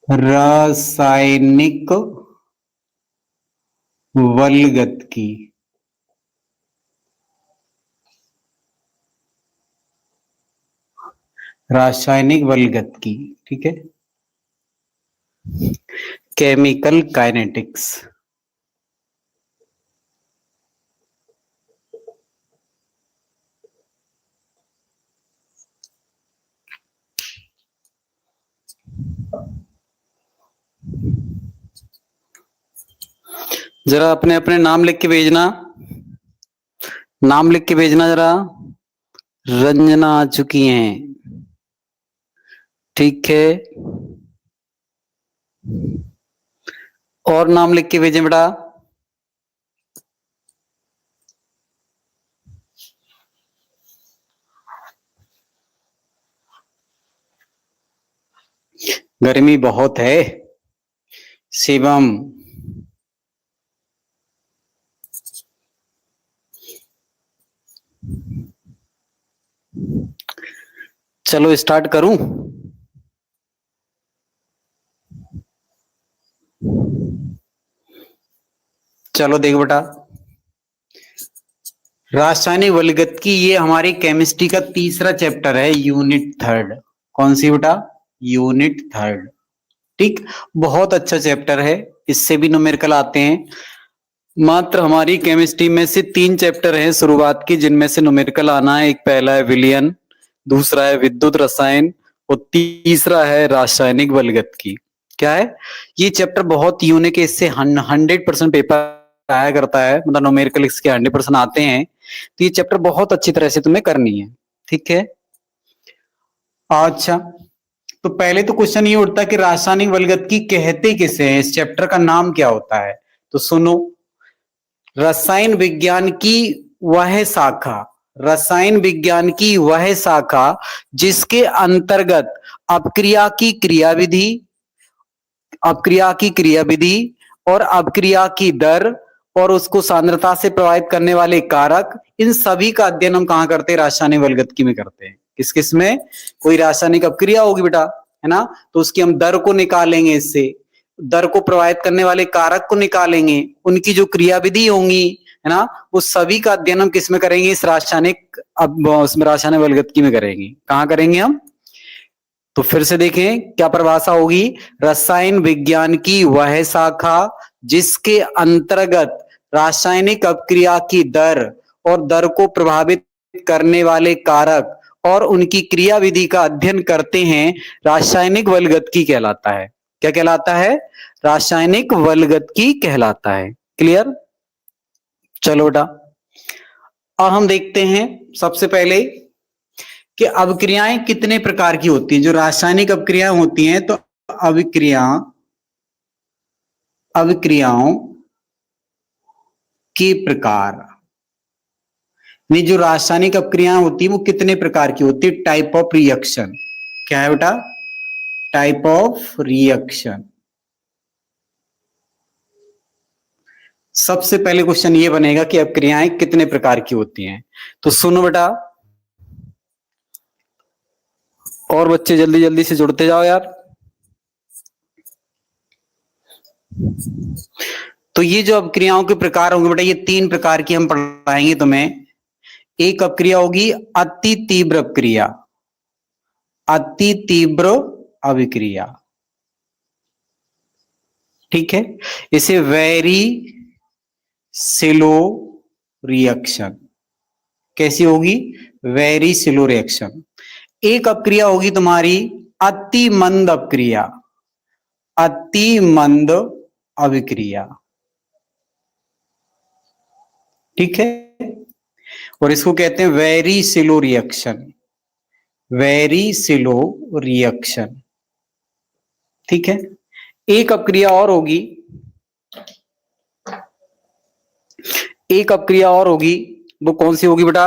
रासायनिक वल्गतकी। रासायनिक वल्गतकी, ठीक है। Chemical kinetics. जरा अपने अपने नाम लिख के भेजना, नाम लिख के भेजना जरा। रंजना आ चुकी हैं, ठीक है। और नाम लिख के भेजें बेटा। गर्मी बहुत है शिवम। चलो स्टार्ट करूं। चलो देख बेटा, रासायनिक वल्गतकी ये हमारी केमिस्ट्री का तीसरा चैप्टर है, यूनिट थर्ड। कौन सी बेटा? यूनिट थर्ड, ठीक। बहुत अच्छा चैप्टर है, इससे भी न्यूमेरिकल आते हैं। मात्र हमारी केमिस्ट्री में से 3 चैप्टर हैं शुरुआत की जिनमें से न्यूमेरिकल आना है। एक पहला है विलयन, दूसरा है विद्युत रसायन और तीसरा है रासायनिक वल्गतकी। क्या है ये चैप्टर? बहुत यूनिक है, इससे 100% पेपर आया करता है, मतलब न्यूमेरिकल इसके 100% आते हैं। तो ये चैप्टर बहुत अच्छी तरह से तुम्हें करनी है, ठीक है। अच्छा, तो पहले तो क्वेश्चन ये उठता है कि रासायनिक वल्गतकी कहते किसे हैं, इस चैप्टर का नाम क्या होता है? तो सुनो, रसायन विज्ञान की वह शाखा, रसायन विज्ञान की वह शाखा जिसके अंतर्गत अपक्रिया की क्रियाविधि, अपक्रिया की क्रियाविधि और अपक्रिया की दर और उसको सांद्रता से प्रभावित करने वाले कारक, इन सभी का अध्ययन हम कहां करते हैं? रासायनिक वल्गतकी में करते हैं। किस किस में? कोई रासायनिक अपक्रिया होगी बेटा, है ना, तो उसकी हम दर को निकालेंगे, इससे दर को प्रभावित करने वाले कारक को निकालेंगे, उनकी जो क्रियाविधि होंगी, है ना, वो सभी का अध्ययन हम किस में करेंगे? इस रासायनिक, अब उसमें रासायनिक वल्गतकी में करेंगे। कहां करेंगे हम? तो फिर से देखें क्या परिभाषा होगी। रसायन विज्ञान की वह शाखा जिसके अंतर्गत रासायनिक अपक्रिया की दर और दर को प्रभावित करने वाले कारक और उनकी क्रियाविधि का अध्ययन करते हैं, रासायनिक वल्गतकी कहलाता है। क्या कहलाता है? रासायनिक वल्गतकी कहलाता है। क्लियर? चलो बेटा, अब हम देखते हैं सबसे पहले कि अभिक्रियाएं कितने प्रकार की होती हैं। जो रासायनिक अभिक्रियाएं होती हैं, तो अभिक्रियाओं के प्रकार, जो रासायनिक अभिक्रियाएं होती है वो कितने प्रकार की होती है? Type of reaction. क्या है बेटा? Type of reaction. सबसे पहले क्वेश्चन ये बनेगा कि अभिक्रियाएं कितने प्रकार की होती हैं। तो सुनो बेटा, और बच्चे जल्दी जल्दी से जुड़ते जाओ यार। तो ये जो अभिक्रियाओं के प्रकार होंगे बेटा, ये 3 प्रकार की हम पढ़ाएंगे तुम्हें। एक अभिक्रिया होगी अति तीव्र अभिक्रिया, अति तीव्र अभिक्रिया, ठीक है। इसे वेरी स्लो रिएक्शन। कैसी होगी? Very slow reaction. एक अभिक्रिया होगी तुम्हारी अति मंद अभिक्रिया, अति मंद अभिक्रिया, ठीक है। और इसको कहते हैं very slow reaction, very slow reaction, ठीक है। एक अभिक्रिया और होगी, एक अभिक्रिया और होगी, वो कौन सी होगी बेटा?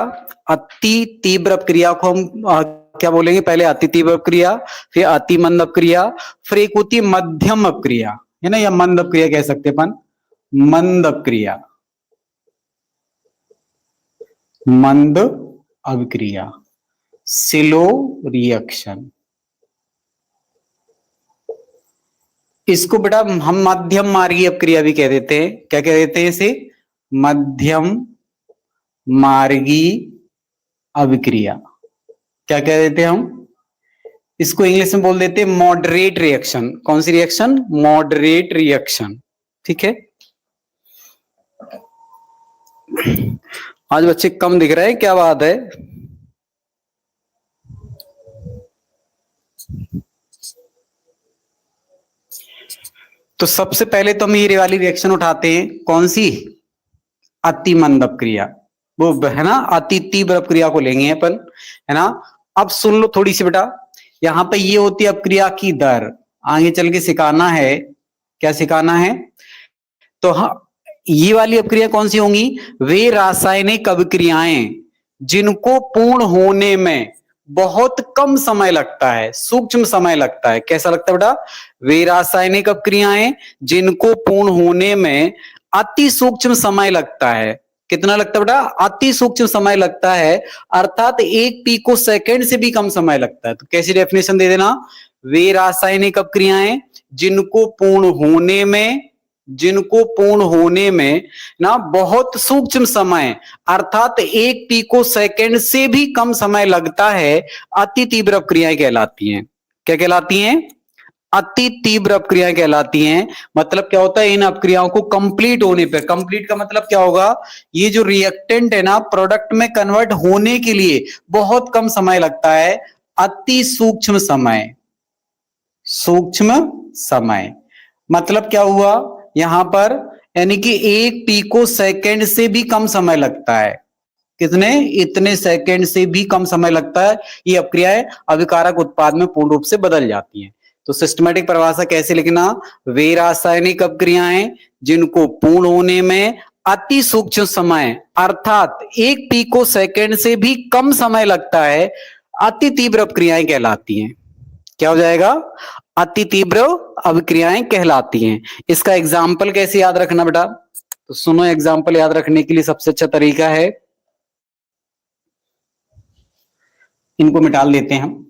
अति तीव्र अभिक्रिया को हम क्या बोलेंगे? पहले अति तीव्र अभिक्रिया, फिर अति मंद अभिक्रिया, फिर एक होती है मध्यम अभिक्रिया, है ना, या मंद अभिक्रिया कह सकते हैं अपन, मंद अभिक्रिया, मंद अभिक्रिया, स्लो रिएक्शन। इसको बेटा हम मध्यम मार्गी अपक्रिया भी कह देते हैं। क्या कह देते हैं इसे? मध्यम मार्गी अभिक्रिया। क्या कह देते हैं हम इसको? इंग्लिश में बोल देते हैं मॉडरेट रिएक्शन। कौन सी रिएक्शन? Moderate reaction. ठीक है। आज बच्चे कम दिख रहे हैं, क्या बात है? तो सबसे पहले तो हम ये वाली रिएक्शन उठाते हैं। कौन सी? अति मंद अपक्रिया, वो है ना, अति तीव्र अपक्रिया को लेंगे अपन, है ना। अब सुन लो थोड़ी सी बेटा, यहां पे ये होती है अपक्रिया की दर। आगे चल के सिखाना है। क्या सिखाना है? तो हाँ, ये वाली अपक्रिया कौन सी होंगी? वे रासायनिक अभिक्रियाएं जिनको पूर्ण होने में बहुत कम समय लगता है, सूक्ष्म समय लगता है। कैसा लगता है बेटा? वे रासायनिक अपक्रियाएं जिनको पूर्ण होने में अति सूक्ष्म समय लगता है। कितना लगता है बेटा? अति सूक्ष्म समय लगता है, अर्थात 1 पिको सेकंड से भी कम समय लगता है। तो कैसी डेफिनेशन दे देना? वे रासायनिक अपक्रियाएं जिनको पूर्ण होने में ना बहुत सूक्ष्म समय, अर्थात 1 पिको सेकंड से भी कम समय लगता है, अति तीव्र अपक्रियाएं कहलाती हैं। क्या कहलाती हैं? अति तीव्र अपक्रियाएं कहलाती हैं। मतलब क्या होता है? इन अपक्रियाओं को कंप्लीट होने पर, कंप्लीट का मतलब क्या होगा? ये जो रिएक्टेंट है ना, प्रोडक्ट में कन्वर्ट होने के लिए बहुत कम समय लगता है, अति सूक्ष्म समय। सूक्ष्म समय मतलब क्या हुआ यहां पर? यानी कि 1 पिको सेकंड से भी कम समय लगता है। कितने? इतने सेकंड से भी कम समय लगता है। ये अपक्रियाएं अभिकारक उत्पाद में पूर्ण रूप से बदल जाती हैं। तो सिस्टमैटिक परिभाषा कैसे लिखना? वे रासायनिक अपक्रियाएं जिनको पूर्ण होने में अति सूक्ष्म समय, अर्थात 1 पिको सेकंड से भी कम समय लगता है, अति तीव्र अपक्रियाएं कहलाती हैं। क्या हो जाएगा? अति तीव्र अभिक्रियाएं कहलाती हैं। इसका एग्जाम्पल कैसे याद रखना बेटा? तो सुनो, एग्जाम्पल याद रखने के लिए सबसे अच्छा तरीका है, इनको मिटा देते हैं हम।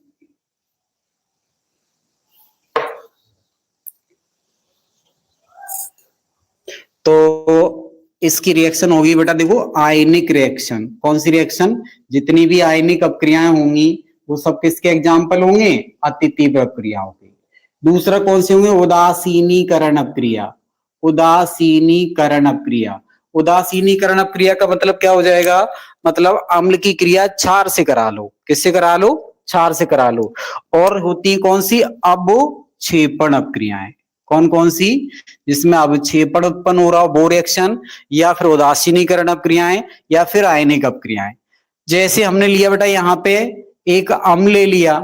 तो इसकी रिएक्शन होगी बेटा, देखो, आयनिक रिएक्शन। कौन सी रिएक्शन? जितनी भी आयनिक अपक्रियाएं होंगी वो सब किसके एग्जाम्पल होंगे? अति तीव्र अपक्रियाओं के। दूसरा कौन से होंगे? उदासीनीकरण अपक्रिया। उदासीनीकरण अपक्रिया। उदासीनीकरण अपक्रिया का मतलब क्या हो जाएगा? मतलब अम्ल की क्रिया क्षार से करा लो। किससे करा लो? क्षार से करा लो। और होती कौन सी? अवक्षेपण अपक्रियाएं। कौन कौन सी? जिसमें अवक्षेपण उत्पन्न हो रहा हो, वो रिएक्शन, या फिर उदासीनीकरण अपक्रियाएं, या फिर आयनिक अपक्रियाएं। जैसे हमने लिया बेटा, यहाँ पे एक अम्ल ले लिया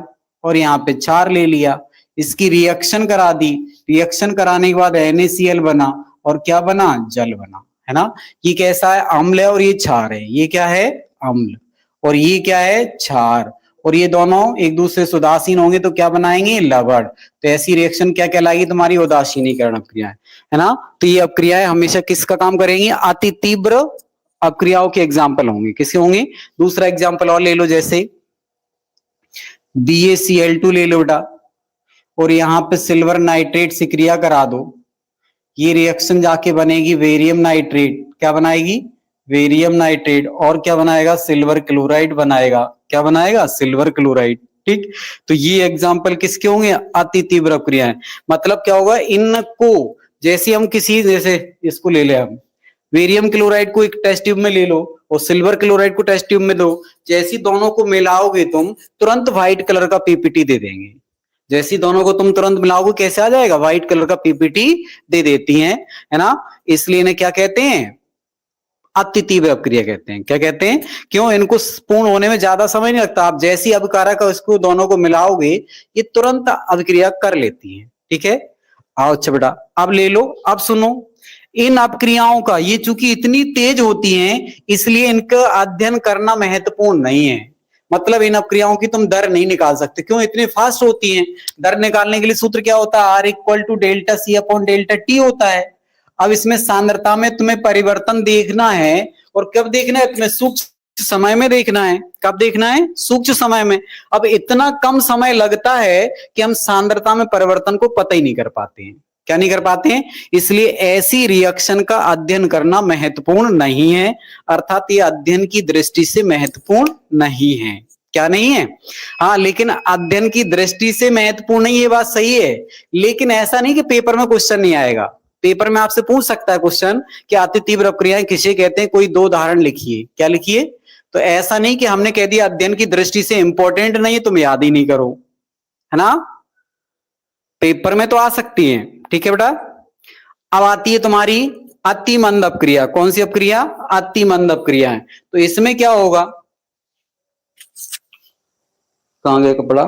और यहाँ पे क्षार ले लिया, इसकी रिएक्शन करा दी। रिएक्शन कराने के बाद NaCl बना, और क्या बना? जल बना, है ना। ये कैसा है? अम्ल है और ये क्षार है। ये क्या है? अम्ल। और ये क्या है? क्षार। और ये दोनों एक दूसरे से उदासीन होंगे तो क्या बनाएंगे? लवण। तो ऐसी रिएक्शन क्या कहलाएगी तुम्हारी? उदासीनीकरण अपक्रियाएं, है ना। तो ये अपक्रियाएं हमेशा किसका काम करेंगी? अति तीव्र अपक्रियाओं के एग्जाम्पल होंगे। किसके होंगे? दूसरा एग्जाम्पल और ले लो, जैसे BaCl2 ले लो बेटा, और यहां पे सिल्वर नाइट्रेट से क्रिया करा दो। ये रिएक्शन जाके बनेगी वेरियम नाइट्रेट। क्या बनाएगी? वेरियम नाइट्रेट। और क्या बनाएगा? सिल्वर क्लोराइड बनाएगा। क्या बनाएगा? Silver chloride. ठीक। तो ये एग्जाम्पल किसके होंगे? अति तीव्र अपक्रियाएं। मतलब क्या होगा? इनको जैसे हम किसी, जैसे इसको ले ले, हम वेरियम क्लोराइड को एक टेस्ट ट्यूब में ले लो और सिल्वर क्लोराइड को टेस्ट ट्यूब में दो। जैसी दोनों को मिलाओगे तुम, तुरंत व्हाइट कलर का पीपीटी दे देंगे। जैसी दोनों को तुम तुरंत मिलाओगे, कैसे आ जाएगा? व्हाइट कलर का पीपीटी दे देती हैं, है ना। इसलिए इन्हें क्या कहते हैं? अति तीव्र अपक्रिया कहते हैं। क्या कहते हैं? क्यों? इनको पूर्ण होने में ज्यादा समय नहीं लगता। आप जैसी अभिकारक इसको दोनों को मिलाओगे, ये तुरंत अभिक्रिया कर लेती हैं। ठीक है। आओ अच्छा बेटा, अब ले लो। अब सुनो, इन अपक्रियाओं का, ये चूंकि इतनी तेज होती हैं, इसलिए इनका अध्ययन करना महत्वपूर्ण नहीं है। मतलब इन अपक्रियाओं की तुम दर नहीं निकाल सकते। क्यों? इतनी फास्ट होती हैं। दर निकालने के लिए सूत्र क्या होता है? R=ΔC/ΔT होता है। अब इसमें सांद्रता में तुम्हें परिवर्तन देखना है, और कब देखना है? तुम्हें सूक्ष्म समय में देखना है। कब देखना है? सूक्ष्म समय में। अब इतना कम समय लगता है कि हम सांद्रता में परिवर्तन को पता ही नहीं कर पाते हैं। क्या नहीं कर पाते हैं, इसलिए ऐसी रिएक्शन का अध्ययन करना महत्वपूर्ण नहीं है, अर्थात ये अध्ययन की दृष्टि से महत्वपूर्ण नहीं है। क्या नहीं है? हाँ, लेकिन अध्ययन की दृष्टि से महत्वपूर्ण नहीं, ये बात सही है, लेकिन ऐसा नहीं कि पेपर में क्वेश्चन नहीं आएगा। पेपर में आपसे पूछ सकता है क्वेश्चन कि अति तीव्र अपक्रियाएं किसे कहते हैं, कोई दो उदाहरण लिखिए। क्या लिखिए? तो ऐसा नहीं कि हमने कह दिया अध्ययन की दृष्टि से इंपॉर्टेंट नहीं है, तुम याद ही नहीं करो, है ना। पेपर में तो आ सकती है, ठीक है बेटा। अब आती है तुम्हारी अति मंद अपक्रिया। कौन सी अपक्रिया? अति मंद अपक्रिया है। तो इसमें क्या होगा, कहां गया कपड़ा,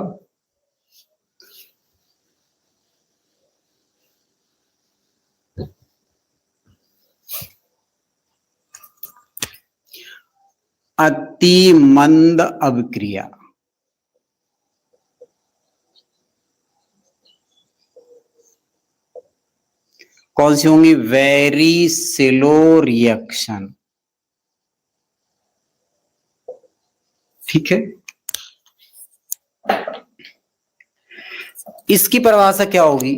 अति मंद अपक्रिया। कौन सी होंगी? वेरी स्लो रिएक्शन, ठीक है। इसकी परिभाषा क्या होगी?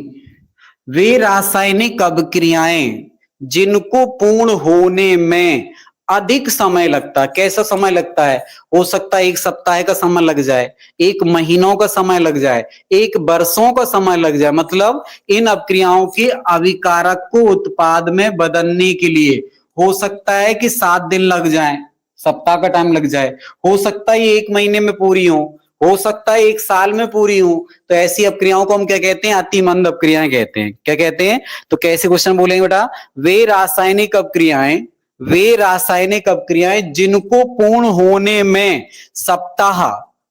वे रासायनिक अभिक्रियाएं जिनको पूर्ण होने में अधिक समय लगता है। कैसा समय लगता है? हो सकता है एक सप्ताह का समय लग जाए, एक महीनों का समय लग जाए, एक वर्षों का समय लग जाए। मतलब इन अपक्रियाओं के अभिकारक को उत्पाद में बदलने के लिए हो सकता है कि 7 दिन लग जाए, सप्ताह का टाइम लग जाए, हो सकता है ये 1 महीने में पूरी हो सकता है 1 साल में पूरी हो। तो ऐसी अपक्रियाओं को हम क्या कहते हैं? अति मंद अपक्रियाएं कहते हैं। क्या कहते हैं? तो कैसे क्वेश्चन बोलेंगे बेटा? वे रासायनिक अपक्रियाएं जिनको पूर्ण होने में सप्ताह,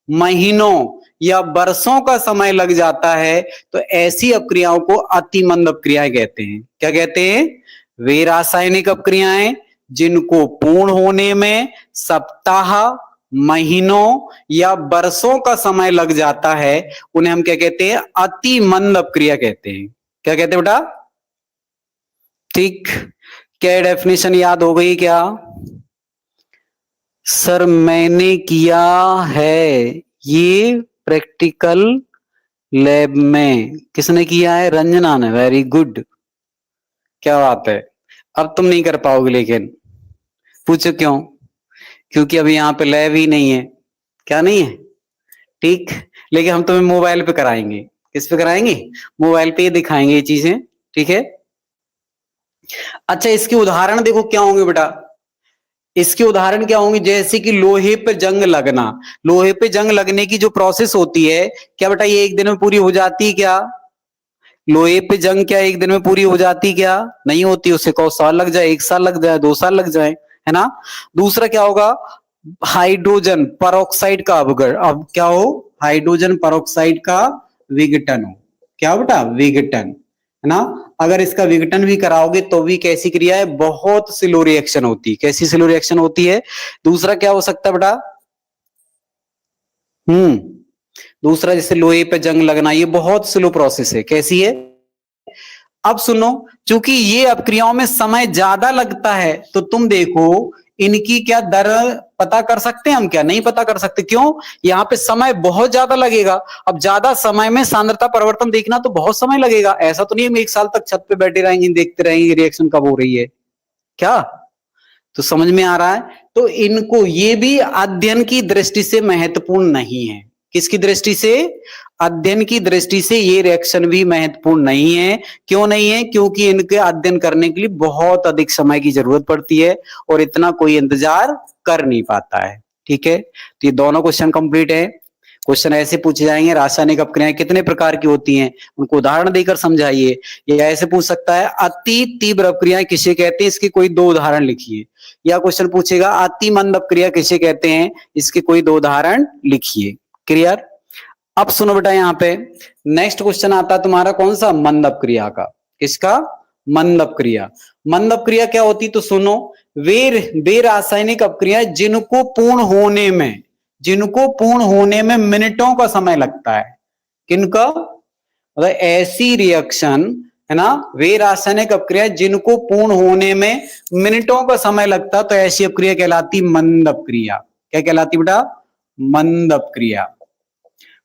महीनों या वर्षों का समय लग जाता है, तो ऐसी अपक्रियाओं को अति मंद अपक्रियाएं कहते हैं। क्या कहते हैं? वे रासायनिक अपक्रियाएं जिनको पूर्ण होने में सप्ताह, महीनों या वर्षों का समय लग जाता है, उन्हें हम क्या कहते हैं? अति मंद अपक्रिया कहते हैं। क्या कहते हैं बेटा? ठीक, क्या डेफिनेशन याद हो गई क्या? सर मैंने किया है ये प्रैक्टिकल लैब में। किसने किया है? रंजना ने। वेरी गुड, क्या बात है। अब तुम नहीं कर पाओगे, लेकिन पूछो क्यों? क्योंकि अभी यहाँ पे लैब ही नहीं है। क्या नहीं है? ठीक, लेकिन हम तुम्हें मोबाइल पे कराएंगे। किस पे कराएंगे? मोबाइल पे दिखाएंगे ये चीजें, ठीक है। अच्छा, इसके उदाहरण देखो क्या होंगे बेटा। इसके उदाहरण क्या होंगे? जैसे कि लोहे पे जंग लगना। लोहे पे जंग लगने की जो प्रोसेस होती है, क्या बेटा ये 1 दिन में पूरी हो जाती है क्या? लोहे पे जंग क्या 1 दिन में पूरी हो जाती क्या? नहीं होती। उससे कौ साल लग जाए, 1 साल लग जाए, 2 साल लग जाए, है ना। दूसरा क्या होगा? हाइड्रोजन परऑक्साइड का अपघटन। अब क्या हो? हाइड्रोजन परऑक्साइड का विघटन हो। क्या बेटा? विघटन, है ना। अगर इसका विघटन भी कराओगे तो भी कैसी क्रिया है? बहुत स्लो रिएक्शन होती है। कैसी स्लो रिएक्शन होती है? दूसरा क्या हो सकता है बेटा? दूसरा जैसे लोहे पे जंग लगना, ये बहुत स्लो प्रोसेस है। कैसी है? अब सुनो, चूंकि ये अपक्रियाओं में समय ज्यादा लगता है, तो तुम देखो इनकी क्या दर पता कर सकते हैं हम? क्या नहीं पता कर सकते। क्यों? यहाँ पे समय बहुत ज्यादा लगेगा। अब ज्यादा समय में सांद्रता परिवर्तन देखना तो बहुत समय लगेगा। ऐसा तो नहीं हम 1 साल तक छत पे बैठे रहेंगे, देखते रहेंगे रिएक्शन कब हो रही है। क्या? तो समझ में आ रहा है? तो इनको ये भी अध्ययन की दृष्टि से महत्वपूर्ण नहीं है। किसकी दृष्टि से? अध्ययन की दृष्टि से ये रिएक्शन भी महत्वपूर्ण नहीं है। क्यों नहीं है? क्योंकि इनके अध्ययन करने के लिए बहुत अधिक समय की जरूरत पड़ती है और इतना कोई इंतजार कर नहीं पाता है। ठीक है, तो ये दोनों क्वेश्चन कंप्लीट है। क्वेश्चन ऐसे पूछे जाएंगे, रासायनिक अपक्रियाएं कितने प्रकार की होती हैं, उनको उदाहरण देकर समझाइए। या ऐसे पूछ सकता है अति तीव्र अपक्रियाएं किसे कहते हैं, इसके कोई 2 उदाहरण लिखिए। या क्वेश्चन पूछेगा अति मंद अपक्रिया किसे कहते हैं, इसके कोई 2 उदाहरण लिखिए। क्लियर? अब सुनो बेटा, यहाँ पे नेक्स्ट क्वेश्चन आता है तुम्हारा कौन सा? मंद अपक्रिया का। किसका? मंद अपक्रिया। मंद अपक्रिया क्या होती? तो सुनो, वे रासायनिक अपक्रियाएं जिनको पूर्ण होने में मिनटों का समय लगता है। किनका? मतलब ऐसी रिएक्शन, है ना, वे रासायनिक अपक्रिया जिनको पूर्ण होने में मिनटों का समय लगता, तो ऐसी अपक्रिया कहलाती मंद अपक्रिया। क्या कहलाती बेटा? मंद अपक्रिया।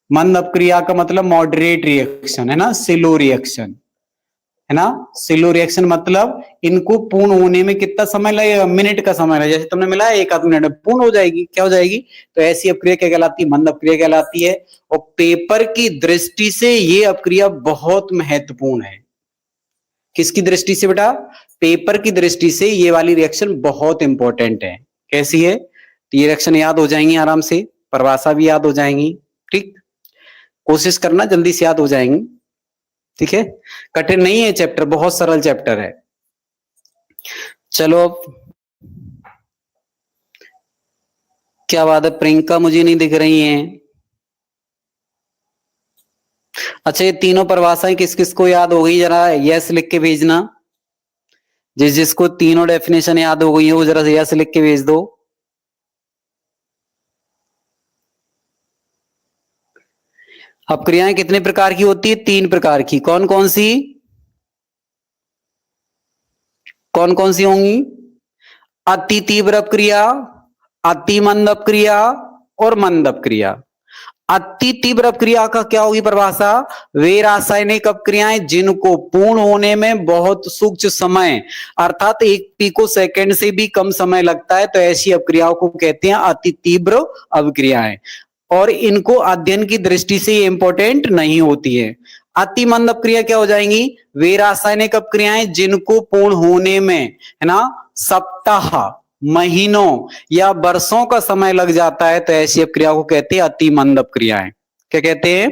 मंद अपक्रिया का मतलब मॉडरेट रिएक्शन, है ना, स्लो रिएक्शन, है ना। स्लो रिएक्शन मतलब इनको पूर्ण होने में कितना समय लगेगा, मिनट का समय लगेगा। जैसे तुमने मिला है 1 आध मिनट में पूर्ण हो जाएगी, क्या हो जाएगी। तो ऐसी अपक्रिया क्या कहलाती है, मंद अपक्रिया कहलाती है। और पेपर की दृष्टि से ये अपक्रिया बहुत महत्वपूर्ण है। किसकी दृष्टि से बेटा, पेपर की दृष्टि से ये वाली रिएक्शन बहुत इंपॉर्टेंट है। कैसी है, तो ये रिएक्शन याद हो जाएंगी आराम से, परिभाषा भी याद हो जाएंगी। ठीक, कोशिश करना जल्दी से याद हो जाएंगी। ठीक है, कठिन नहीं है चैप्टर, बहुत सरल चैप्टर है। चलो अब क्या बात है, प्रियंका मुझे नहीं दिख रही हैं। अच्छा, ये तीनों परिभाषाएं किस किस को याद हो गई, जरा यस लिख के भेजना। जिस जिसको तीनों डेफिनेशन याद हो गई है वो जरा यस लिख के भेज दो। अपक्रियाएं कितने प्रकार की होती है, 3 प्रकार की। कौन कौन सी, कौन कौन सी होंगी। अति तीव्र अपक्रिया, अति मंद अपक्रिया और मंद अपक्रिया। अति तीव्र अपक्रिया का क्या होगी परिभाषा, वे रासायनिक अपक्रियाएं जिनको पूर्ण होने में बहुत सूक्ष्म समय अर्थात 1 पिको सेकंड से भी कम समय लगता है, तो ऐसी अपक्रियाओं को कहते हैं अति तीव्र अपक्रियाएं। और इनको अध्ययन की दृष्टि से ये इंपॉर्टेंट नहीं होती है। अति मंद अपक्रिया क्या हो जाएंगी, वे रासायनिक अपक्रियाएं जिनको पूर्ण होने में, है ना, सप्ताह, महीनों या वर्षों का समय लग जाता है, तो ऐसी अपक्रिया को कहते हैं अति मंद अपक्रियाएं। क्या कहते हैं,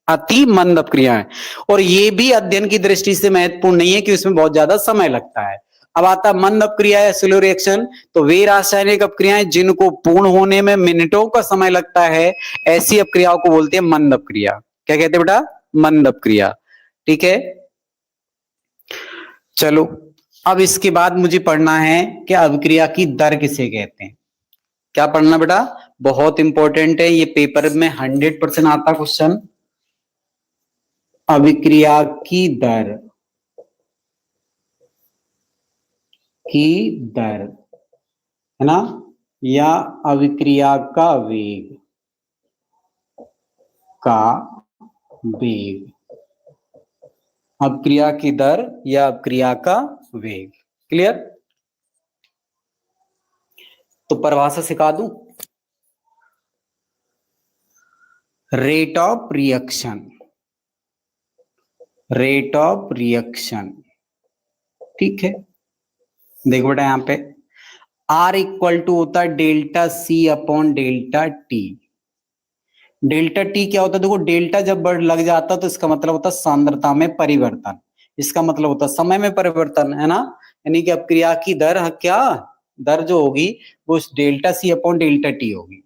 अति मंद अपक्रियाएं। और ये भी अध्ययन की दृष्टि से महत्वपूर्ण नहीं है कि उसमें बहुत ज्यादा समय लगता है। अब आता मंद अपक्रिया है, स्लो रिएक्शन, तो वे रासायनिक अपक्रियाएं जिनको पूर्ण होने में मिनटों का समय लगता है, ऐसी अपक्रियाओं को बोलते हैं मंद अपक्रिया। क्या कहते हैं बेटा, मंद अपक्रिया। ठीक है, चलो अब इसके बाद मुझे पढ़ना है कि अभिक्रिया की दर किसे कहते हैं। क्या पढ़ना बेटा, बहुत इंपॉर्टेंट है, ये पेपर में 100% आता क्वेश्चन। अभिक्रिया की दर, की दर, है ना, या अभिक्रिया का वेग, का वेग। अपक्रिया की दर या अपक्रिया का वेग। क्लियर, तो परिभाषा सिखा दूं। Rate of reaction, rate of reaction. ठीक है, देखो बेटा यहां पे R इक्वल टू होता है delta C upon delta T. Delta T क्या होता है, देखो डेल्टा जब बढ़ लग जाता है तो इसका मतलब होता है सांद्रता में परिवर्तन, इसका मतलब होता है समय में परिवर्तन, है ना। यानी कि अपक्रिया की दर, क्या दर जो होगी वो delta C upon delta T होगी।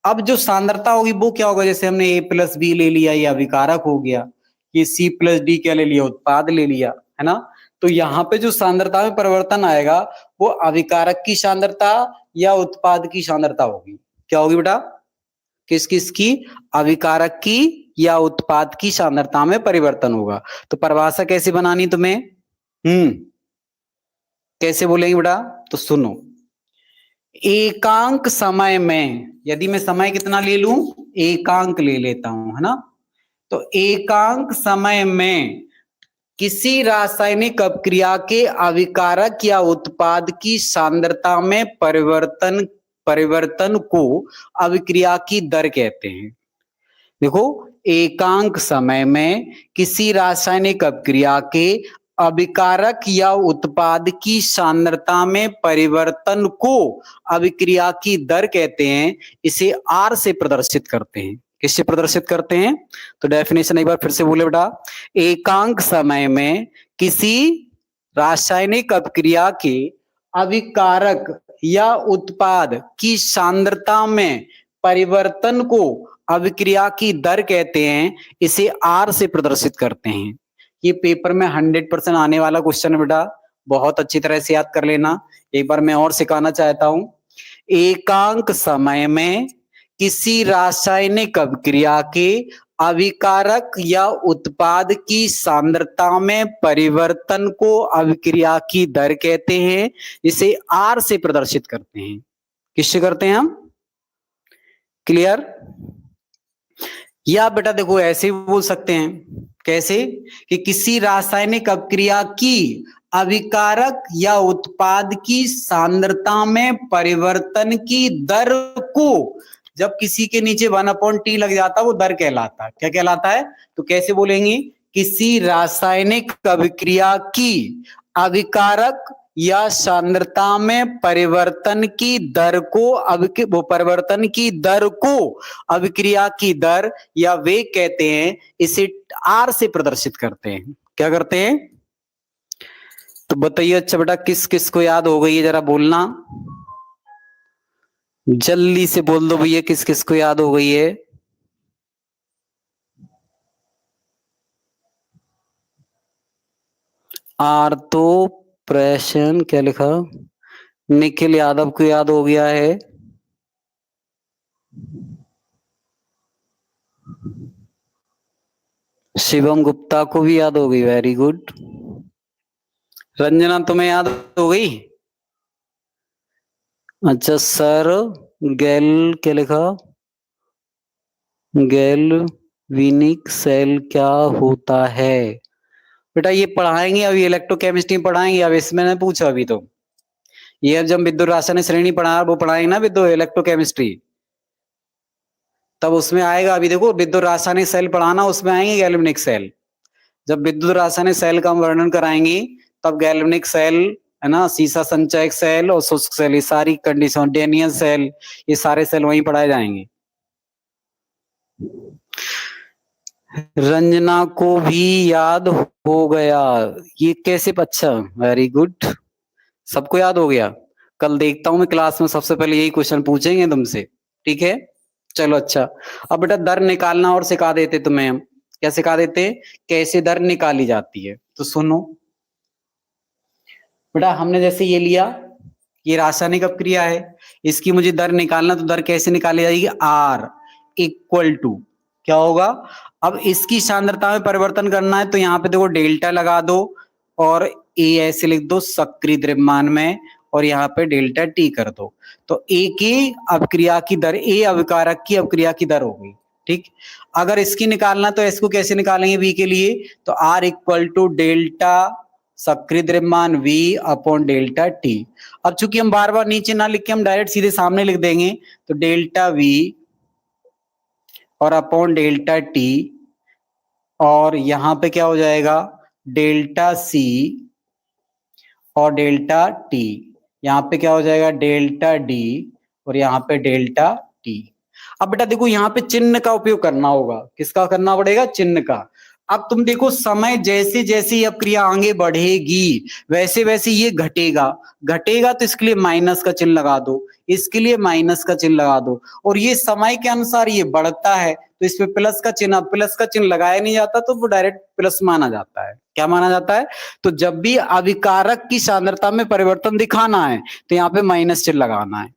अब जो सांद्रता होगी वो क्या होगा, जैसे हमने ए प्लस बी ले लिया, ये अभिकारक हो गया, ये सी प्लस डी क्या ले लिया, उत्पाद ले लिया, है ना। तो यहाँ पे जो सांद्रता में परिवर्तन आएगा वो अभिकारक की सांद्रता या उत्पाद की सांद्रता होगी। क्या होगी बेटा, किस किस की, अभिकारक की या उत्पाद की सांद्रता में परिवर्तन होगा। तो परिभाषा कैसे बनानी तुम्हें, कैसे बोलेंगे बेटा, तो सुनो। एकांक समय में, यदि मैं समय कितना ले लूं, एकांक ले लेता हूं, है ना। तो एकांक समय में किसी रासायनिक अपक्रिया के अभिकारक या उत्पाद की सांद्रता में परिवर्तन को अभिक्रिया की दर कहते हैं। देखो, एकांक समय में किसी रासायनिक अपक्रिया के अभिकारक या उत्पाद की सांद्रता में परिवर्तन को अभिक्रिया की दर कहते हैं। इसे R से प्रदर्शित करते हैं। किससे प्रदर्शित करते हैं, तो डेफिनेशन एक बार फिर से बोले बेटा। एकांक समय में किसी रासायनिक अपक्रिया के अभिकारक या उत्पाद की सांद्रता में परिवर्तन को अभिक्रिया की दर कहते हैं, इसे R से प्रदर्शित करते हैं। ये पेपर में 100% आने वाला क्वेश्चन है बेटा, बहुत अच्छी तरह से याद कर लेना। एक बार मैं और सिखाना चाहता हूं। एकांक समय में किसी रासायनिक अपक्रिया के अभिकारक या उत्पाद की सांद्रता में परिवर्तन को अभिक्रिया की दर कहते हैं, इसे R से प्रदर्शित करते हैं। किससे करते हैं हम, क्लियर। या बेटा देखो ऐसे भी बोल सकते हैं, कैसे कि किसी रासायनिक अपक्रिया की अभिकारक या उत्पाद की सांद्रता में परिवर्तन की दर को, जब किसी के नीचे 1/T लग जाता है वो दर कहलाता है। क्या कहलाता है? तो कैसे बोलेंगे? किसी रासायनिक अभिक्रिया की अभिकारक या सांद्रता में परिवर्तन की दर को, वो परिवर्तन की दर को अभिक्रिया की दर या वेग कहते हैं। इसे आर से प्रदर्शित करते हैं। क्या करते हैं? तो बताइए अच्छा बेटा, किस किस को याद हो गई है? जरा बोलना, जल्दी से बोल दो भैया, किस किस को याद हो गई है? आर तो प्रेशन क्या लिखा? निखिल यादव को याद हो गया है। शिवम गुप्ता को भी याद हो गई, वेरी गुड। रंजना तुम्हें याद हो गई? अच्छा सर, गैल क्या लिखा? गैल्वेनिक सेल क्या होता है? बेटा ये पढ़ाएंगे अभी, इलेक्ट्रोकेमिस्ट्री पढ़ाएंगे अब, इसमें ने पूछा अभी तो। ये अब जब विद्युत रासायनिक श्रेणी पढ़ा वो पढ़ाएंगे ना विद्युत इलेक्ट्रोकेमिस्ट्री, तब उसमें आएगा। अभी देखो विद्युत रासायनिक सेल पढ़ाना, उसमें आएंगे गैल्वेनिक सेल। जब विद्युत रासायनिक सेल का हम वर्णन कराएंगे तब गैल्वेनिक सेल है ना, सीसा संचयक सेल और शुष्क सेल, ये सारी कंडीशन, डेनियल सेल, ये सारे सेल वहीं पढ़ाए जाएंगे। रंजना को भी याद हो गया, ये कैसे? अच्छा वेरी गुड, सबको याद हो गया। कल देखता हूं मैं क्लास में, सबसे पहले यही क्वेश्चन पूछेंगे तुमसे, ठीक है? चलो अच्छा, अब बेटा दर निकालना और सिखा देते तुम्हें हम। क्या सिखा देते? कैसे दर निकाली जाती है, तो सुनो बेटा। हमने जैसे ये लिया, ये रासायनिक अपक्रिया है, इसकी मुझे दर निकालना, तो दर कैसे निकाली जाएगी? आर इक्वल टू क्या होगा? अब इसकी सांद्रता में परिवर्तन करना है तो यहाँ पे देखो डेल्टा लगा दो, और ए ऐसे लिख दो सक्रिय द्रव्यमान में, और यहाँ पे डेल्टा टी कर दो। तो ए की अपक्रिया की दर, ए अभिकारक की अपक्रिया की दर हो गई, ठीक। अगर इसकी निकालना तो इसको कैसे निकालेंगे बी के लिए? तो आर इक्वल टू डेल्टा सक्रिय द्रव्यमान V अपॉन डेल्टा टी। अब चूंकि हम बार बार नीचे ना लिख के हम डायरेक्ट सीधे सामने लिख देंगे, तो डेल्टा V और अपॉन डेल्टा टी, और यहां पे क्या हो जाएगा? डेल्टा C और डेल्टा टी। यहाँ पे क्या हो जाएगा? डेल्टा D और यहाँ पे डेल्टा टी। अब बेटा देखो यहाँ पे चिन्ह का उपयोग करना होगा। किसका करना पड़ेगा? चिन्ह का। अब तुम देखो समय जैसे जैसे ये क्रिया आगे बढ़ेगी वैसे वैसे ये घटेगा, घटेगा तो इसके लिए माइनस का चिन्ह लगा दो, इसके लिए माइनस का चिन्ह लगा दो, और ये समय के अनुसार ये बढ़ता है तो इसमें प्लस का चिन्ह, प्लस का चिन्ह लगाया नहीं जाता तो वो डायरेक्ट प्लस माना जाता है। क्या माना जाता है? तो जब भी अभिकारक की सांद्रता में परिवर्तन दिखाना है तो यहाँ पे माइनस चिन्ह लगाना है,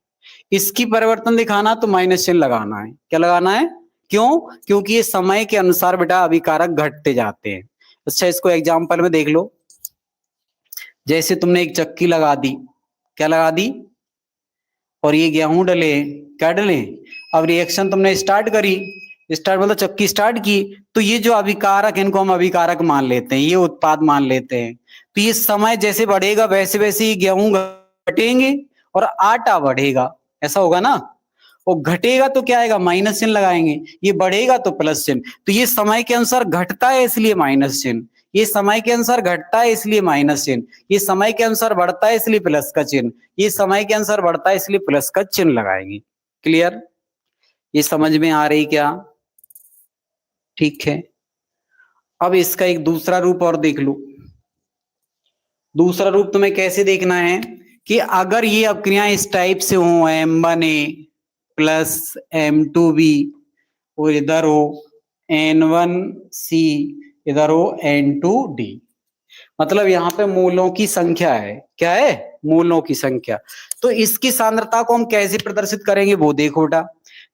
इसकी परिवर्तन दिखाना तो माइनस चिन्ह लगाना है। क्या लगाना है? क्यों? क्योंकि ये समय के अनुसार बेटा अभिकारक घटते जाते हैं। अच्छा इसको एग्जांपल में देख लो। जैसे तुमने एक चक्की लगा दी, क्या लगा दी? और ये गेहूं डले, क्या डले? अब रिएक्शन तुमने स्टार्ट करी, स्टार्ट मतलब चक्की स्टार्ट की, तो ये जो अभिकारक, इनको हम अभिकारक मान लेते हैं, ये उत्पाद मान लेते हैं। तो ये समय जैसे बढ़ेगा वैसे वैसे ही गेहूं घटेंगे और आटा बढ़ेगा, ऐसा होगा ना। वो घटेगा तो क्या आएगा? माइनस चिन्ह लगाएंगे, ये बढ़ेगा तो प्लस चिन्ह। तो ये समय के अनुसार घटता है इसलिए माइनस चिन्ह, ये समय के अनुसार घटता है इसलिए माइनस चिन्ह, ये समय के अनुसार बढ़ता है इसलिए प्लस का चिन्ह, ये समय के अनुसार बढ़ता है इसलिए प्लस का चिन्ह लगाएंगे। क्लियर? ये समझ में आ रही क्या? ठीक है। अब इसका एक दूसरा रूप और देख लो। दूसरा रूप तुम्हें कैसे देखना है कि अगर ये अपक्रियाएं इस टाइप से हो, M1A प्लस M2B और इधर हो N1C, इधर हो N2D, मतलब यहाँ पे मूलों की संख्या है। क्या है? मूलों की संख्या। तो इसकी सांद्रता को हम कैसे प्रदर्शित करेंगे वो देखो बेटा।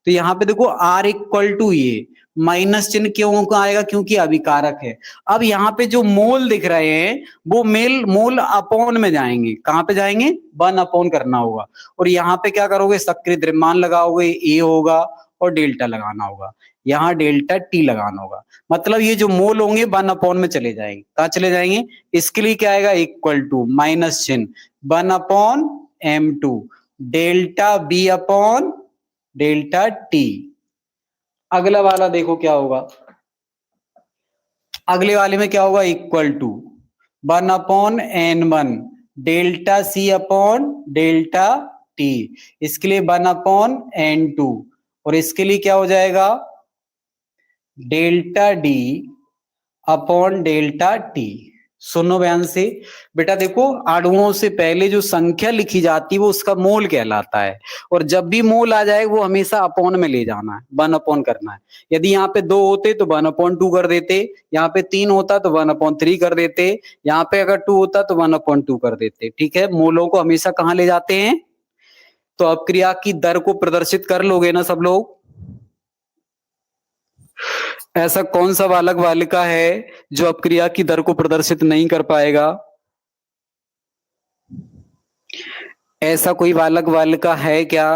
तो यहाँ पे देखो R इक्वल टू, ये माइनस चिन्ह क्यों आएगा? क्योंकि अभिकारक है। अब यहाँ पे जो मोल दिख रहे हैं वो मोल अपॉन में जाएंगे। कहाँ पे जाएंगे? 1 अपॉन करना होगा, और यहाँ पे क्या करोगे? सक्रिय द्रव्यमान लगाओगे, ए होगा और डेल्टा लगाना होगा। यहाँ डेल्टा टी लगाना होगा। मतलब ये जो मोल होंगे 1/में चले जाएंगे। कहाँ चले जाएंगे? इसके लिए क्या आएगा? इक्वल टू माइनस चिन्ह 1/m2 delta B upon delta T. अगला वाला देखो क्या होगा। अगले वाले में क्या होगा? Equal to 1/n1 delta C upon delta T. इसके लिए 1/n2 और इसके लिए क्या हो जाएगा? Delta D upon delta T. सुनो ध्यान से बेटा, देखो अणुओं से पहले जो संख्या लिखी जाती है वो उसका मोल कहलाता है, और जब भी मोल आ जाए वो हमेशा अपॉन में ले जाना है, 1 करना है। यदि यहाँ पे 2 होते तो 1/2 कर देते, यहाँ पे 3 होता तो 1/3 कर देते, यहाँ पे अगर 2 होता तो 1/2 कर देते। ठीक है, मोलों को हमेशा कहाँ ले जाते हैं? तो अपक्रिया की दर को प्रदर्शित कर लोगे ना सब लोग? ऐसा कौन सा बालक बालिका है जो अपक्रिया की दर को प्रदर्शित नहीं कर पाएगा? ऐसा कोई बालक बालिका है क्या?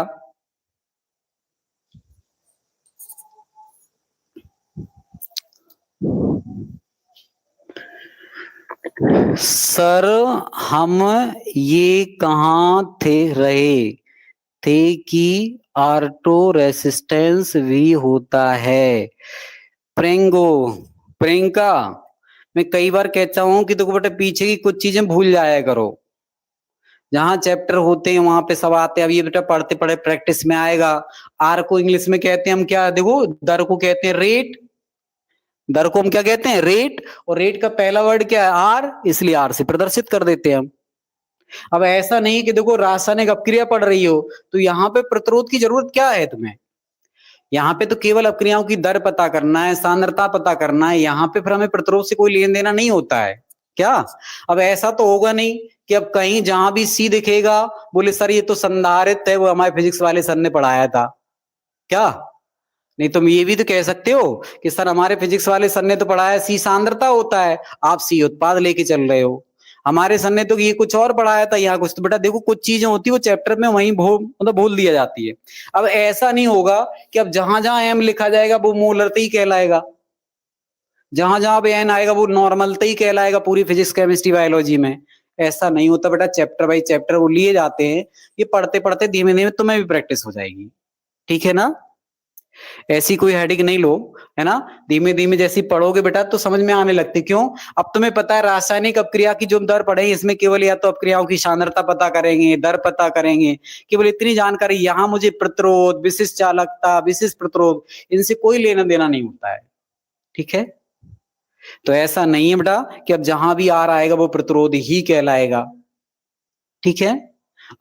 सर हम ये कहाँ रहे थे कि ऑटो रेसिस्टेंस भी होता है। प्रियंका, मैं कई बार कहता हूं कि देखो बेटा पीछे की कुछ चीजें भूल जाया करो। जहां चैप्टर होते हैं वहां पे सब आते हैं। अब ये बेटा पढ़ते पढ़े प्रैक्टिस में आएगा। आर को इंग्लिश में कहते हैं हम क्या? देखो दर को कहते हैं रेट। दर को हम क्या कहते हैं? रेट। और रेट का पहला वर्ड क्या है? आर, इसलिए आर से प्रदर्शित कर देते हैं हम। अब ऐसा नहीं कि देखो रासायनिक अपक्रिया पढ़ रही हो तो यहाँ पे प्रतिरोध की जरूरत क्या है तुम्हें? यहाँ पे तो केवल अपक्रियाओं की दर पता करना है, सांद्रता पता करना है। यहाँ पे फिर हमें प्रतिरोध से कोई लेन देना नहीं होता है क्या? अब ऐसा तो होगा नहीं कि अब कहीं जहां भी सी दिखेगा बोले सर ये तो संधारित्र है, वो हमारे फिजिक्स वाले सर ने पढ़ाया था क्या? नहीं, तुम ये भी तो कह सकते हो कि सर हमारे फिजिक्स वाले सर ने तो पढ़ाया सी सांद्रता होता है, आप सी उत्पाद लेके चल रहे हो। हमारे सर ने तो ये कुछ और पढ़ाया था, यहाँ कुछ। तो बेटा देखो कुछ चीजें होती है वो चैप्टर में वहीं भूल दिया जाती है। अब ऐसा नहीं होगा कि अब जहां जहां एम लिखा जाएगा वो मोलरता ही कहलाएगा, जहां जहां पे एन आएगा वो नॉर्मलता ही कहलाएगा पूरी फिजिक्स केमिस्ट्री बायोलॉजी में। ऐसा नहीं होता बेटा, चैप्टर बाई चैप्टर वो लिए जाते हैं। ये पढ़ते पढ़ते धीमे धीमे तुम्हें भी प्रैक्टिस हो जाएगी। ठीक है ना? ऐसी कोई हेडिंग नहीं लो, है ना? धीमे धीमे जैसी पढ़ोगे बेटा तो समझ में आने लगती। क्यों? अब तुम्हें पता है रासायनिक अपक्रिया की जो दर पढ़े इसमें केवल या तो अपक्रियाओं की सांद्रता पता करेंगे, दर पता करेंगे, केवल इतनी जानकारी। यहाँ मुझे प्रतिरोध, विशिष्ट चालकता, विशिष्ट प्रतिरोध, इनसे कोई लेना देना नहीं होता है। ठीक है, तो ऐसा नहीं है बेटा कि अब जहां भी आर आएगा वो प्रतिरोध ही कहलाएगा। ठीक है,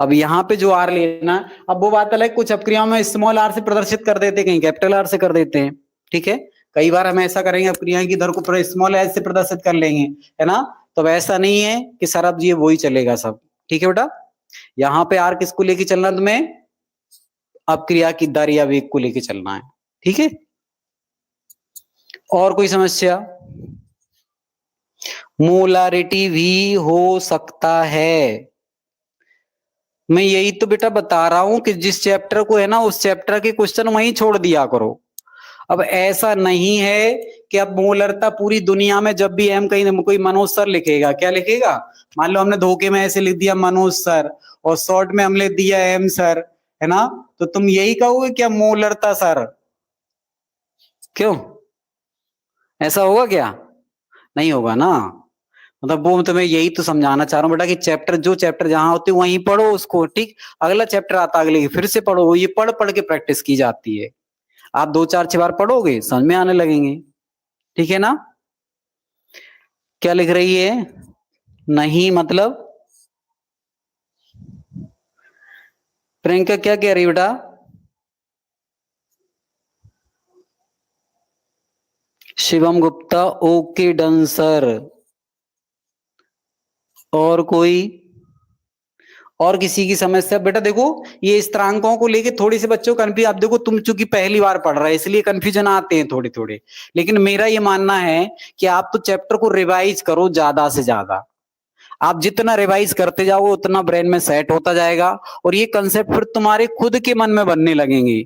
अब यहाँ पे जो आर लेना, अब वो बात अलग, कुछ अपक्रियाओं में स्मॉल आर से प्रदर्शित कर देते, कहीं कैपिटल आर से कर देते हैं। ठीक है, कई बार हम ऐसा करेंगे अपक्रिया की दर को स्मॉल एच से प्रदर्शित कर लेंगे, है ना? तो ऐसा नहीं है कि सर अब ये वही चलेगा सब। ठीक है बेटा, यहाँ पे आर किसको लेके चलना तुम्हें? अपक्रिया की दर या वेग को लेके चलना है। ठीक है, और कोई समस्या? मोलारिटी भी हो सकता है। मैं यही तो बेटा बता रहा हूं कि जिस चैप्टर को है ना उस चैप्टर के क्वेश्चन वहीं छोड़ दिया करो। अब ऐसा नहीं है कि अब मोलरता पूरी दुनिया में जब भी एम कहीं कोई मनोज सर लिखेगा, क्या लिखेगा? मान लो हमने धोखे में ऐसे लिख दिया मनोज सर और शॉर्ट में हमने दिया एम सर, है ना? तो तुम यही कहोगे क्या मोलरता सर? क्यों? ऐसा होगा क्या? नहीं होगा ना। मतलब वो तुम्हें यही तो समझाना चाह रहा हूँ बेटा कि चैप्टर जो चैप्टर जहां होते वहीं पढ़ो उसको। ठीक, अगला चैप्टर आता अगले फिर से पढ़ो। ये पढ़ पढ़ के प्रैक्टिस की जाती है। आप 2 4 6 बार पढ़ोगे समझ में आने लगेंगे। ठीक है ना? क्या लिख रही है? नहीं मतलब प्रियंका क्या कह रही बेटा? Shivam Gupta okay done sir. और कोई? और किसी की समस्या? बेटा देखो ये स्थिरांकों को लेके थोड़ी से बच्चों कंफ्यूज, आप देखो तुम चूंकि पहली बार पढ़ रहे हैं इसलिए कंफ्यूजन आते हैं थोड़े थोड़े, लेकिन मेरा ये मानना है कि आप तो चैप्टर को रिवाइज करो ज्यादा से ज्यादा। आप जितना रिवाइज करते जाओगे उतना ब्रेन में सेट होता जाएगा और ये कंसेप्ट फिर तुम्हारे खुद के मन में बनने लगेंगे।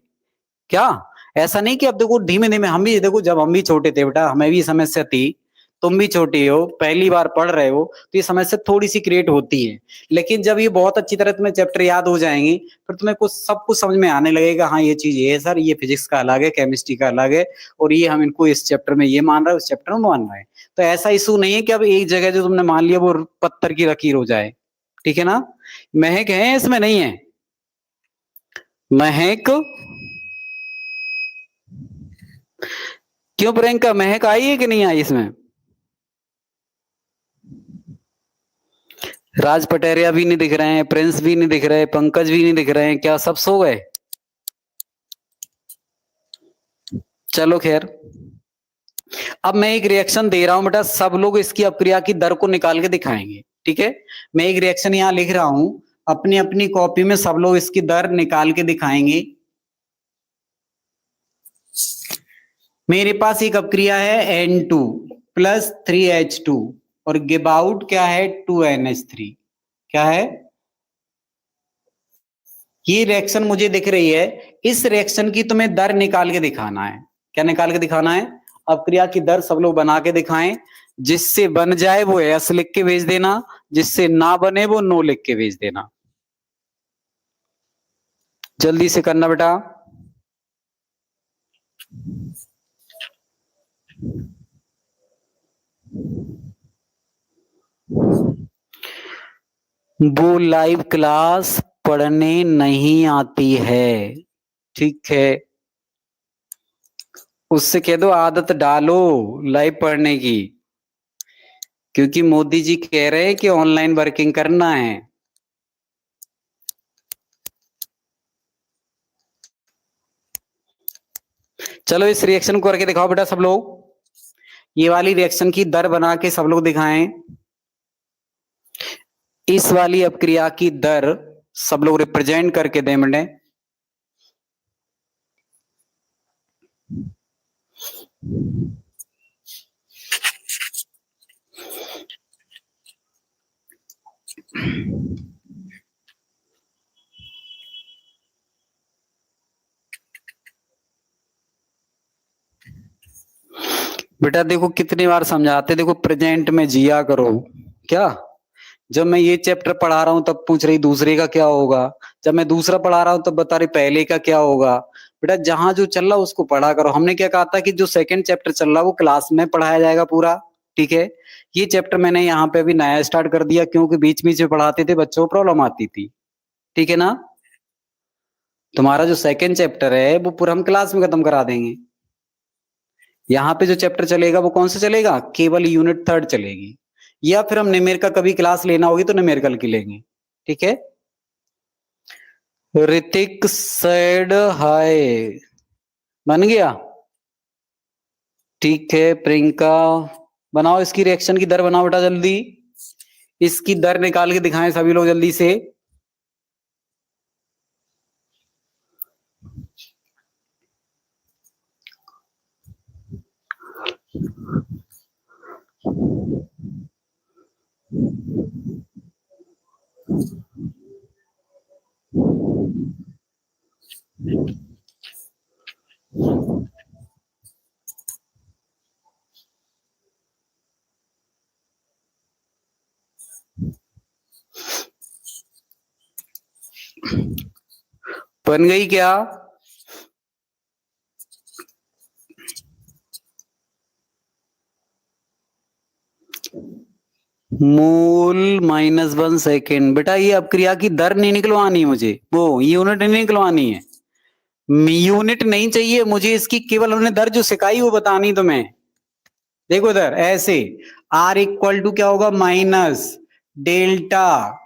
क्या? ऐसा नहीं कि अब देखो धीमे धीमे, हम भी देखो जब हम भी छोटे थे बेटा, हमें भी समस्या थी, तुम भी छोटे हो, पहली बार पढ़ रहे हो, तो ये समस्या थोड़ी सी क्रिएट होती है। लेकिन जब ये बहुत अच्छी तरह तुम्हें चैप्टर याद हो जाएंगे, फिर तुम्हें कुछ सब कुछ समझ में आने लगेगा। हाँ ये चीज ये है सर, ये फिजिक्स का अलग है, केमिस्ट्री का अलग है, और ये हम इनको इस चैप्टर में ये मान रहे हैं, उस चैप्टर में मान रहे हैं। तो ऐसा इशू नहीं है कि अब एक जगह जो तुमने मान लिया वो पत्थर की लकीर हो जाए। ठीक है ना? महक है इसमें, नहीं है महक? क्यों प्रियंका, महक आई है कि नहीं आई इसमें? राज पटेरिया भी नहीं दिख रहे हैं, प्रिंस भी नहीं दिख रहे, पंकज भी नहीं दिख रहे हैं, क्या सब सो गए? चलो खैर, अब मैं एक रिएक्शन दे रहा हूं बेटा, सब लोग इसकी अपक्रिया की दर को निकाल के दिखाएंगे। ठीक है? मैं एक रिएक्शन यहां लिख रहा हूं, अपनी अपनी कॉपी में सब लोग इसकी दर निकाल के दिखाएंगे। मेरे पास एक अपक्रिया है N2 प्लस 3H2 और गिव आउट क्या है 2NH3। क्या है ये रिएक्शन मुझे दिख रही है, इस रिएक्शन की तुम्हें दर निकाल के दिखाना है। क्या निकाल के दिखाना है? अपक्रिया की दर सब लोग बना के दिखाएं, जिससे बन जाए वो एस लिख के भेज देना, जिससे ना बने वो नो लिख के भेज देना। जल्दी से करना बेटा। वो लाइव क्लास पढ़ने नहीं आती है। ठीक है, उससे कह दो आदत डालो लाइव पढ़ने की, क्योंकि मोदी जी कह रहे हैं कि ऑनलाइन वर्किंग करना है। चलो इस रिएक्शन को करके दिखाओ बेटा सब लोग, ये वाली रिएक्शन की दर बना के सब लोग दिखाएं। इस वाली अपक्रिया की दर सब लोग रिप्रेजेंट करके दें बेटे। बेटा देखो कितनी बार समझाते, देखो प्रेजेंट में जिया करो। क्या, जब मैं ये चैप्टर पढ़ा रहा हूं तब पूछ रही दूसरे का क्या होगा, जब मैं दूसरा पढ़ा रहा हूं तब बता रही पहले का क्या होगा। बेटा जहां जो चल रहा उसको पढ़ा करो। हमने क्या कहा था कि जो सेकंड चैप्टर चल रहा वो क्लास में पढ़ाया जाएगा पूरा। ठीक है? ये चैप्टर मैंने यहाँ पे अभी नया स्टार्ट कर दिया, क्योंकि बीच बीच में पढ़ाते थे बच्चों को प्रॉब्लम आती थी। ठीक है ना? तुम्हारा जो सेकंड चैप्टर है वो पूरा हम क्लास में खत्म करा देंगे। यहाँ पे जो चैप्टर चलेगा वो कौन सा चलेगा? केवल यूनिट थर्ड चलेगी, या फिर हम न्यूमेरिकल कभी क्लास लेना होगी तो न्यूमेरिकल की लेंगे। ठीक है? ऋतिक सेड हाय, बन गया? ठीक है प्रियंका, बनाओ इसकी रिएक्शन की दर बनाओ बेटा जल्दी, इसकी दर निकाल के दिखाएं सभी लोग जल्दी से। बन गई क्या? मोल -1 सेकेंड। बेटा ये अपक्रिया की दर नहीं निकलवानी है मुझे, वो यूनिट नहीं निकलवानी है, यूनिट नहीं चाहिए मुझे, इसकी केवल हमने दर जो सिखाई वो बतानी तुम्हें। देखो इधर ऐसे, R इक्वल टू क्या होगा? Minus delta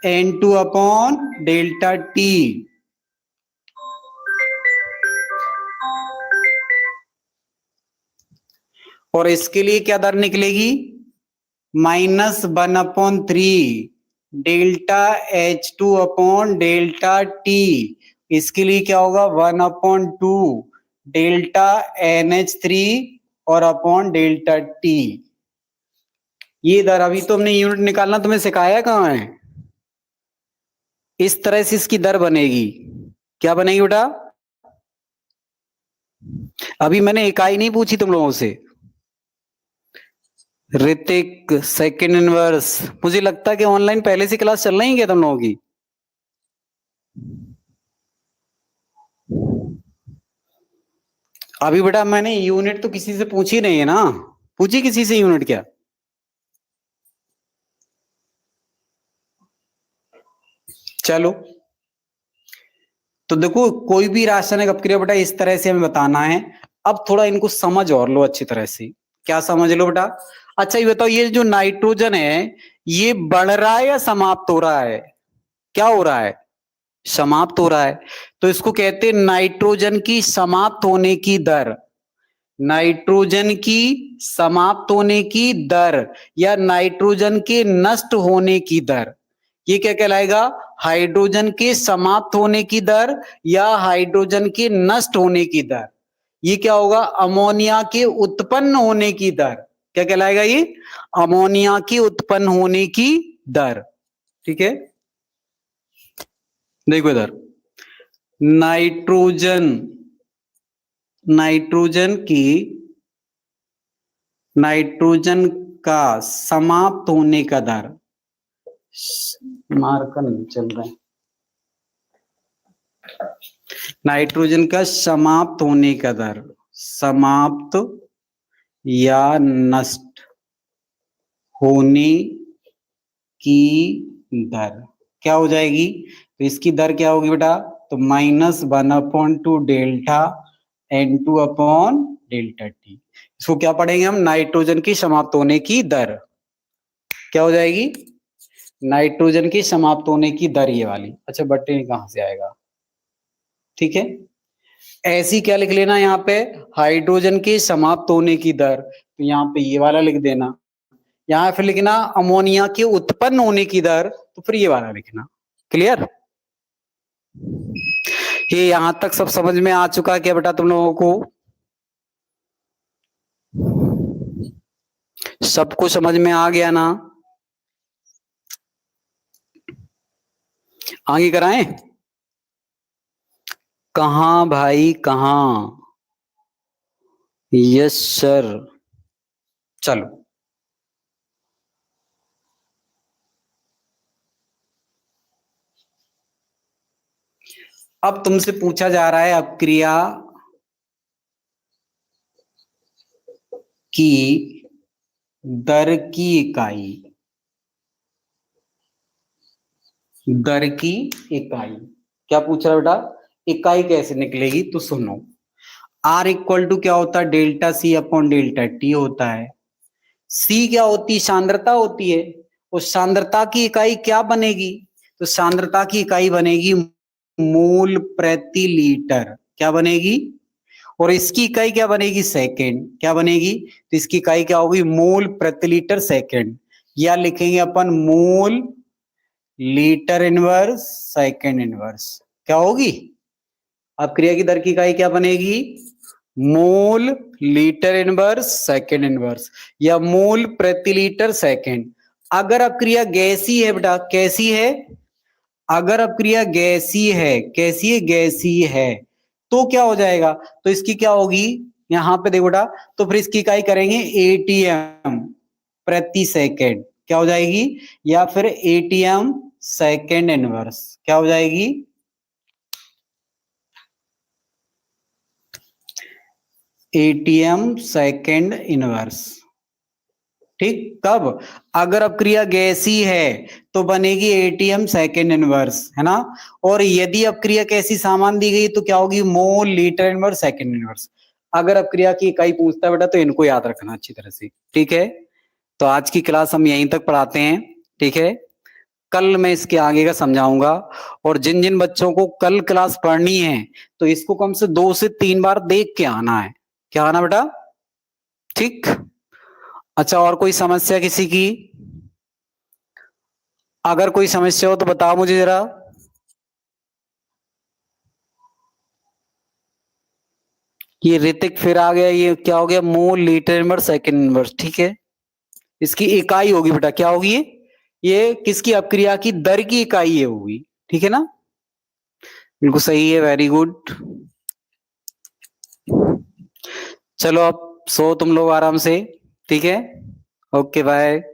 N2 upon delta T। और इसके लिए क्या दर निकलेगी? -1/3 delta H2 upon delta T। इसके लिए क्या होगा? 1/2 डेल्टा NH3 और अपॉन डेल्टा T। ये दर अभी तो हमने यूनिट निकालना तुम्हें सिखाया कहाँ है? इस तरह से इसकी दर बनेगी। क्या बनेगी बेटा? अभी मैंने इकाई नहीं पूछी तुम लोगों से। ऋतिक सेकंड इनवर्स, मुझे लगता है कि ऑनलाइन पहले से क्लास चल रही है क्या तुम लोगों की? अभी बेटा मैंने यूनिट तो किसी से पूछी नहीं है ना, पूछी किसी से यूनिट क्या? चलो, तो देखो कोई भी रासायनिक अपक्रिया बेटा इस तरह से हमें बताना है। अब थोड़ा इनको समझ और लो अच्छी तरह से। क्या समझ लो बेटा? अच्छा ये बताओ, ये जो नाइट्रोजन है ये बढ़ रहा है या समाप्त हो रहा है? क्या हो रहा है? समाप्त हो रहा है। तो इसको कहते हैं नाइट्रोजन की समाप्त होने की दर। नाइट्रोजन की समाप्त होने की दर या नाइट्रोजन के नष्ट होने की दर, ये क्या कहलाएगा? हाइड्रोजन के समाप्त होने की दर या हाइड्रोजन के नष्ट होने की दर। ये क्या होगा? अमोनिया के उत्पन्न होने की दर। क्या कहलाएगा ये? अमोनिया के उत्पन्न होने की दर। ठीक है, देखो इधर, नाइट्रोजन नाइट्रोजन की नाइट्रोजन का समाप्त होने का दर, मार्कर नहीं चल रहा है, नाइट्रोजन का समाप्त होने का दर, समाप्त या नष्ट होने की दर क्या हो जाएगी? तो इसकी दर क्या होगी बेटा? तो -1/2 डेल्टा N2/डेल्टा T। इसको क्या पढ़ेंगे हम? नाइट्रोजन की समाप्त होने की दर क्या हो जाएगी? नाइट्रोजन की समाप्त होने की दर ये वाली। अच्छा बट्टे कहां से आएगा? ठीक है, ऐसी क्या लिख लेना यहाँ पे? हाइड्रोजन के समाप्त होने की दर, तो यहाँ पे ये वाला लिख देना। यहाँ फिर लिखना अमोनिया के उत्पन्न होने की दर, तो फिर ये वाला लिखना। क्लियर? ये यहां तक सब समझ में आ चुका है क्या बेटा तुम लोगों को? सबको समझ में आ गया ना? आगे कराएं? कहाँ भाई कहाँ? Yes sir. चलो, अब तुमसे पूछा जा रहा है अपक्रिया की दर की इकाई। दर की इकाई क्या पूछ रहा है बेटा? इकाई कैसे निकलेगी? तो सुनो, R इक्वल टू क्या होता है? ΔC/ΔT होता है। C क्या होती है? सांद्रता होती है। उस सांद्रता की इकाई क्या बनेगी? तो सांद्रता की इकाई बनेगी मोल प्रति लीटर। क्या बनेगी? और इसकी इकाई क्या बनेगी? सेकेंड। क्या बनेगी? तो इसकी इकाई क्या होगी? मोल प्रति लीटर सेकेंड, या लिखेंगे अपन mole litre inverse second inverse. क्या होगी? अब क्रिया की दर की इकाई क्या बनेगी? मोल लीटर इनवर्स सेकेंड इनवर्स या मोल प्रति लीटर सेकेंड। अगर अपक्रिया गैसी है बेटा, कैसी है? अगर अपक्रिया गैसी है, कैसी है? गैसी है, तो क्या हो जाएगा? तो इसकी क्या होगी? यहां पे देखो बेटा, तो फिर इसकी इकाई करेंगे एटीएम प्रति सेकेंड। क्या हो जाएगी? या फिर एटीएम सेकेंड इनवर्स। क्या हो जाएगी? ATM second inverse. ठीक, कब? अगर अपक्रिया गैसी है तो बनेगी एटीएम सेकेंड इनवर्स, है ना? और यदि अपक्रिया कैसी सामान दी गई तो क्या होगी? मोल लीटर इनवर्स सेकेंड इनवर्स। अगर अपक्रिया की इकाई पूछता है बेटा तो इनको याद रखना अच्छी तरह से। ठीक है, तो आज की क्लास हम यहीं तक पढ़ाते हैं। ठीक है, कल मैं इसके आगे का समझाऊंगा। और जिन जिन बच्चों को कल क्लास पढ़नी है तो इसको कम से 2 से 3 बार देख के आना है। क्या आना बेटा? ठीक। अच्छा, और कोई समस्या किसी की? अगर कोई समस्या हो तो बताओ मुझे जरा। ये ऋतिक फिर आ गया, ये क्या हो गया? मोल लीटर इनवर्स सेकेंड इनवर्स। ठीक है, इसकी इकाई होगी बेटा, क्या होगी? ये किसकी अपक्रिया की दर की इकाई ये होगी। ठीक है ना? बिल्कुल सही है, वेरी गुड। चलो अब सो तुम लोग आराम से, ठीक है? Okay bye.